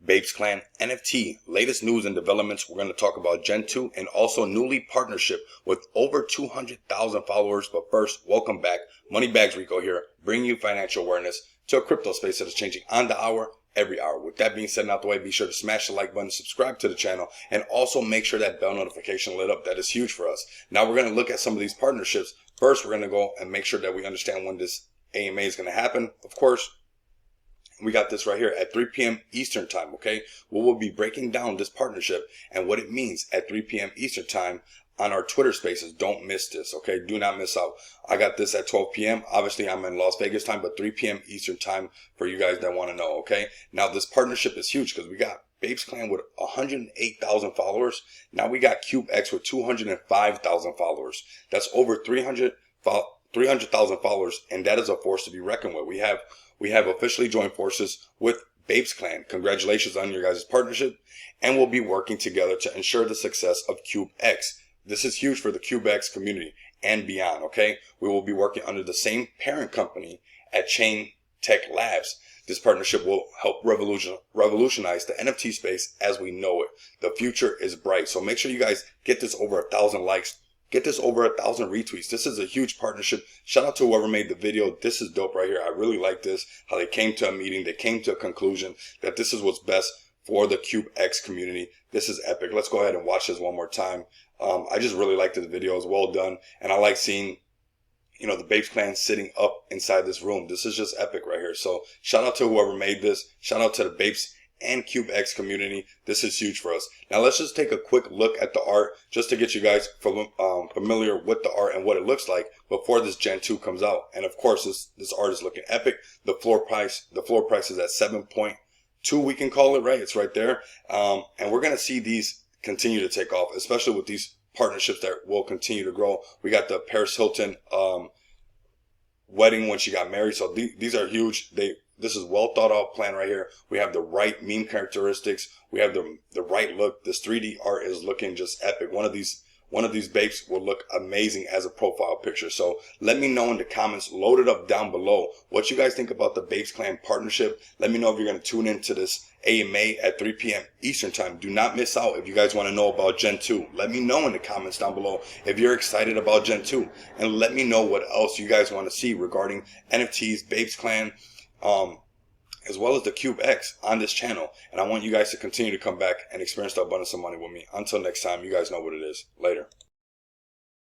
Bapesclan NFT, latest news and developments. We're going to talk about Gen 2 and also newly partnership with over 200,000 followers. But first, welcome back. Moneybags Rico here, bringing you financial awareness to a crypto space that is changing on the hour, every hour. With that being said and out the way, be sure to smash the like button, subscribe to the channel, and also make sure that bell notification lit up. That is huge for us. Now we're going to look at some of these partnerships. First, we're going to go and make sure that we understand when this AMA is going to happen. Of course, we got this right here at 3 p.m. Eastern time, okay? We will be breaking down this partnership and what it means at 3 p.m. Eastern time on our Twitter spaces. Don't miss this, okay? Do not miss out. I got this at 12 p.m. Obviously, I'm in Las Vegas time, but 3 p.m. Eastern time for you guys that want to know, okay? Now, this partnership is huge because we got Bapesclan with 108,000 followers. Now we got Cubex with 205,000 followers. That's over 300,000 followers, and that is a force to be reckoned with. We have officially joined forces with Bapesclan. Congratulations on your guys' partnership, and we'll be working together to ensure the success of Cubex. This is huge for the Cubex community and beyond, okay? We will be working under the same parent company at Chain Tech Labs. This partnership will help revolutionize the NFT space as we know it. The future is bright, so make sure you guys get this over 1,000 likes. Get this over 1,000 retweets. This is a huge partnership. Shout out to whoever made the video. This is dope right here. I really like this. How they came to a meeting. They came to a conclusion that this is what's best for the Cubex community. This is epic. Let's go ahead and watch this one more time. I just really like this video. It's well done. And I like seeing, the Bapesclan sitting up inside this room. This is just epic right here. So shout out to whoever made this. Shout out to the Bapes and Cubex community. This is huge for us. Now let's just take a quick look at the art just to get you guys familiar with the art and what it looks like before this Gen 2 comes out. And of course, this art is looking epic. The floor price is at 7.2, we can call it, right? It's right there. And we're going to see these continue to take off, especially with these partnerships that will continue to grow. We got the Paris Hilton wedding when she got married. So these are huge. This is well thought out plan right here. We have the right meme characteristics. We have the right look. This 3D art is looking just epic. One of these Bapes will look amazing as a profile picture. So let me know in the comments, load it up down below, what you guys think about the Bapesclan partnership. Let me know if you're going to tune into this AMA at 3 p.m. Eastern time. Do not miss out if you guys want to know about Gen 2. Let me know in the comments down below if you're excited about Gen 2. And let me know what else you guys want to see regarding NFTs, Bapesclan, as well as the Cubex on this channel. And I want you guys to continue to come back and experience the abundance of money with me. Until next time, you guys know what it is. Later.